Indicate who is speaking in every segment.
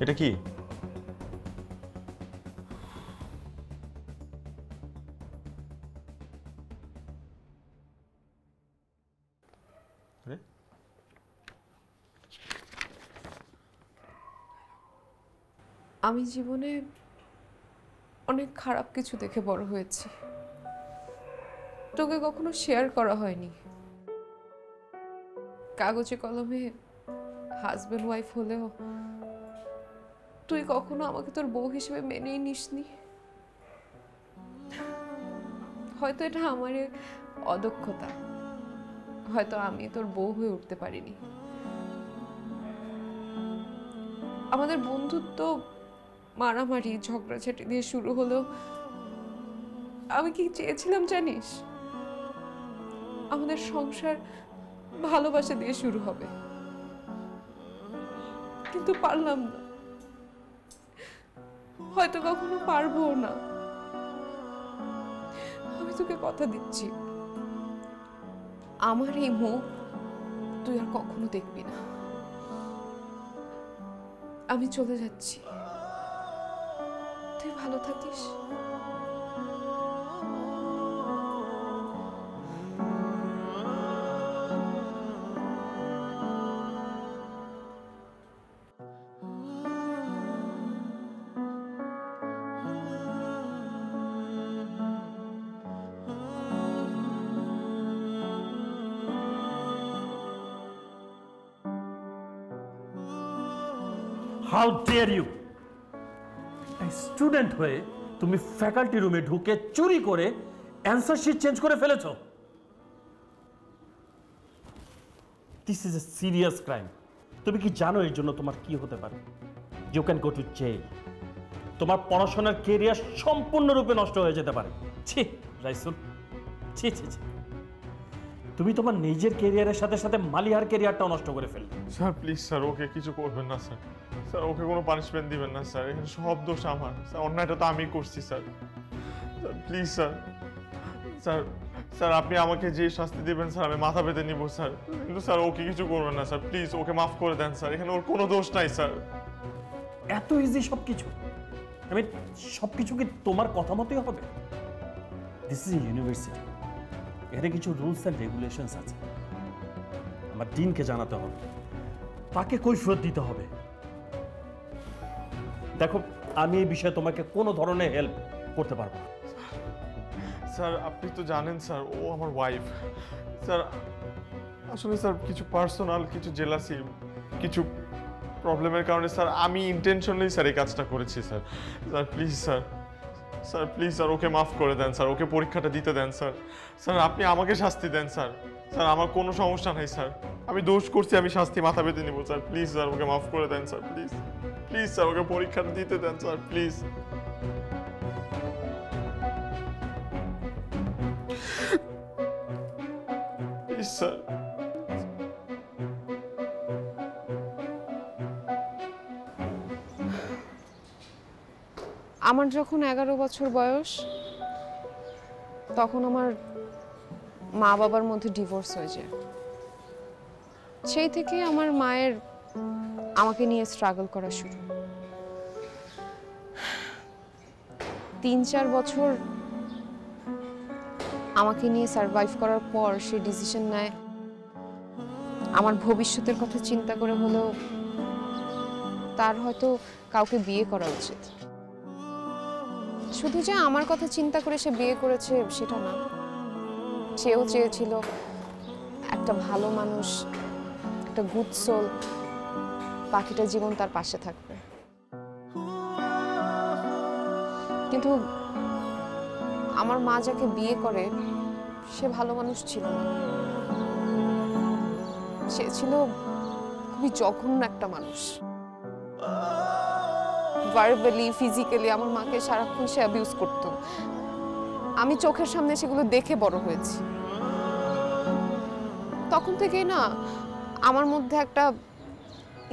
Speaker 1: এটা কি?
Speaker 2: আমি জীবনে অনেক খারাপ কিছু দেখে বড় হয়েছি, তোকে কখনো শেয়ার করা হয়নি। কাগজে কলমে হাজবেন্ড ওয়াইফ হলেও তুই কখনো আমাকে তোর বউ হিসেবে মেনেই নিসনি। হয়তো এটা আমার অদক্ষতা, হয়তো আমি তোর বউ হয়ে উঠতে পারিনি। আমাদের বন্ধুত্ব মারামারি ঝগড়াঝাটি দিয়ে শুরু হলো। আমি কি চেয়েছিলাম জানিস? আমাদের সংসার ভালোবাসা দিয়ে শুরু হবে, কিন্তু পারলাম না, হয়তো কখনো পারবো না। আমি তোকে কথা দিচ্ছি, আমার এই মুখ তুই আর কখনো দেখবি না। আমি চলে যাচ্ছি, তুই ভালো থাকিস।
Speaker 3: How dare you? স্টুডেন্ট হয়ে তুমি ফ্যাকাল্টি রুমে ঢুকে চুরি করে অ্যান্সার শিট চেঞ্জ করে ফেলেছো। This is a serious crime. তুমি কি জানো এর জন্য তোমার কি হতে পারে? You can go to jail. তোমার পড়াশোনার কেরিয়ার সম্পূর্ণরূপে নষ্ট হয়ে যেতে পারে। ছি রাইসুল, ছি ছি ছি। তুমি তোমার নিজের কেরিয়ারের সাথে সাথে মালিহার কেরিয়ারটাও নষ্ট করে ফেললে।
Speaker 1: স্যার প্লিজ স্যার, ওকে কিছু করবেন না স্যার। স্যার ওকে কোনো পানিশমেন্ট দিবেন না স্যার, এখানে সব দোষ আমার। স্যার অন্যায়টা তো আমি করছি sir. Sir please sir, sir sir আপনি আমাকে যে শাস্তি দিবেন স্যার আমি মাথা পেতে নিব স্যার, কিন্তু স্যার ওকে কিছু করবেন না স্যার, প্লিজ ওকে মাফ করে দেন স্যার, এখানে ওর কোনো দোষ নাই স্যার।
Speaker 3: এত ইজি সবকিছু? আমি সবকিছু কি তোমার কথা মতোই হবে? দিস ইজ ইউনিভার্সিটি, এখানে কিছু রুলস অ্যান্ড রেগুলেশনস আছে। আমার ডিনকে জানাতে হবে, তাকে কৈফিয়ত দিতে হবে। দেখো আমি এই বিষয়ে তোমাকে কোনো ধরনের হেল্প করতে পারবো না।
Speaker 1: স্যার আপনি তো জানেন স্যার ও আমার ওয়াইফ। স্যার আসলে স্যার কিছু পার্সোনাল, কিছু জেলাসি, কিছু প্রবলেমের কারণে স্যার আমি ইন্টেনশনালি স্যার এই কাজটা করেছি sir. Sir please sir, sir please sir ওকে মাফ করে দেন স্যার, ওকে পরীক্ষাটা দিতে দেন স্যার। স্যার আপনি আমাকে শাস্তি দেন স্যার। স্যার আমার কোনো সমস্যা নাই স্যার, আমি দোষ করছি, আমি শাস্তি মাথা পেতে নিব স্যার। প্লিজ স্যার ওকে মাফ করে দেন স্যার, প্লিজ প্লিজ স্যার ওকে পরীক্ষাটা দিতে দেন স্যার, প্লিজ। Please sir.
Speaker 2: আমার যখন 11 বছর বয়স, তখন আমার মা বাবার মধ্যে ডিভোর্স হয়ে যায়। সেই থেকে আমার মায়ের আমাকে নিয়ে স্ট্রাগল করা শুরু। 3-4 বছর আমাকে নিয়ে সারভাইভ করার পর সে ডিসিশন নেয় আমার ভবিষ্যতের কথা চিন্তা করে হলেও তার হয়তো কাউকে বিয়ে করা উচিত। শুধু যে আমার কথা চিন্তা করে সে বিয়ে করেছে সেটা না, সেও চেয়েছিল একটা ভালো মানুষ, একটা গুড সোল বাকিটা জীবন তার পাশে থাকবে। কিন্তু আমার মা যাকে বিয়ে করে সে ভালো মানুষ ছিল না, সে ছিল খুবই জঘন্য একটা মানুষ। ভার্বালি, ফিজিক্যালি আমার মাকে সারাক্ষণ সে অ্যাবিউজ করতো। আমি চোখের সামনে সেগুলো দেখে বড় হয়েছি। তখন থেকেই না আমার মধ্যে একটা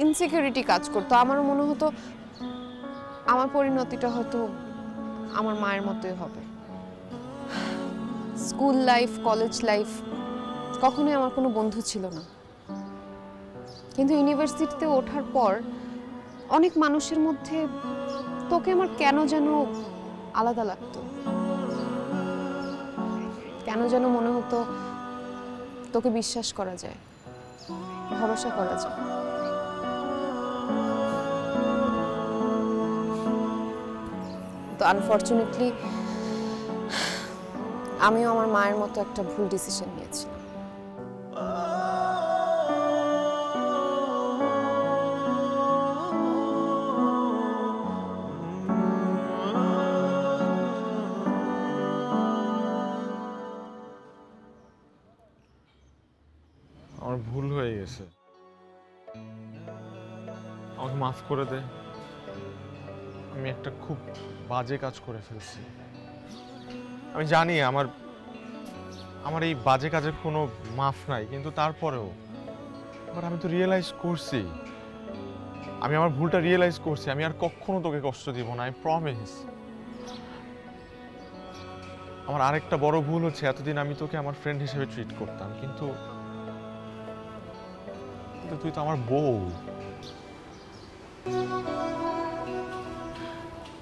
Speaker 2: ইনসিকিউরিটি কাজ করতো। আমার মনে হতো আমার পরিণতিটা হয়তো আমার মায়ের মতোই হবে। স্কুল লাইফ, কলেজ লাইফ কখনোই আমার কোনো বন্ধু ছিল না, কিন্তু ইউনিভার্সিটিতে ওঠার পর অনেক মানুষের মধ্যে তোকে আমার কেন যেন আলাদা লাগতো, কেন যেন মনে হতো তোকে বিশ্বাস করা যায়, ভরসা করা যায়। তো আনফরচুনেটলি আমিও আমার মায়ের মতো একটা ভুল ডিসিশন নিয়েছিলাম।
Speaker 1: আমার ভুল হয়ে গেছে, আমাকে মাফ করে দে। আমি একটা খুব বাজে কাজ করে ফেলছি। আমি জানি আমার আমার এই বাজে কাজের কোনো মাফ নাই, কিন্তু তারপরেও এবার আমি তো রিয়েলাইজ করছি, আমি আমার ভুলটা রিয়েলাইজ করছি। আমি আর কখনো তোকে কষ্ট দিব না, আই প্রমিস। আমার আরেকটা বড় ভুল হচ্ছে, এতদিন আমি তোকে আমার ফ্রেন্ড হিসেবে ট্রিট করতাম, কিন্তু তুই তো আমার বউ।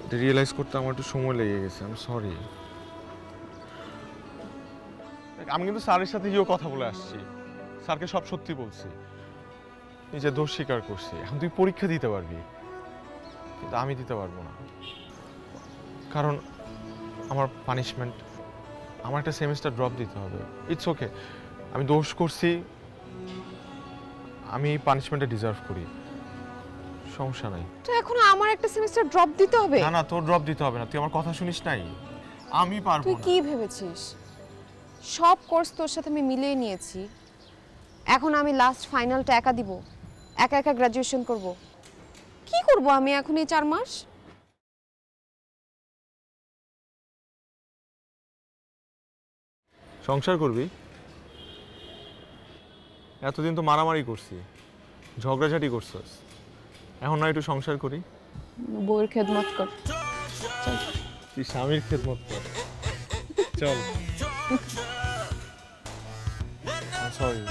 Speaker 1: এটা রিয়েলাইজ করতে আমার একটু সময় লেগে গেছে, আমি সরি। আমি কিন্তু স্যারের সাথে গিয়েও কথা বলে আসছি, স্যারকে সব সত্যি বলছি, নিজের দোষ স্বীকার করছি। এখন তুই পরীক্ষা দিতে পারবি, কিন্তু আমি দিতে পারবো না, কারণ আমার পানিশমেন্ট, আমার একটা সেমিস্টার ড্রপ দিতে হবে। ইটস ওকে, আমি দোষ করছি, আমি এই পানিশমেন্টটা ডিজার্ভ করি, সমস্যা নাই।
Speaker 2: তো এখন আমার একটা সেমিস্টার ড্রপ দিতে হবে?
Speaker 1: না না, তোর ড্রপ দিতে হবে না, তুই আমার কথা শুনিস নাই, আমি পারবো
Speaker 2: তুই
Speaker 1: না।
Speaker 2: কি ভেবেছিস সব কোর্স তোর সাথে আমি মিলিয়ে নিয়েছি, এখন আমি লাস্ট ফাইনালটা একা দিব, একা একা গ্রাজুয়েশন করব? কি করব আমি এখন এই 4 মাস?
Speaker 1: সংসার করবি? এতদিন তো মারামারি করছি, ঝগড়াঝাটি করছস, এখন না একটু সংসার করি?
Speaker 2: বউয়ের খেদমত কর।
Speaker 1: তুই স্বামীর খেদমত কর, চল। সরি।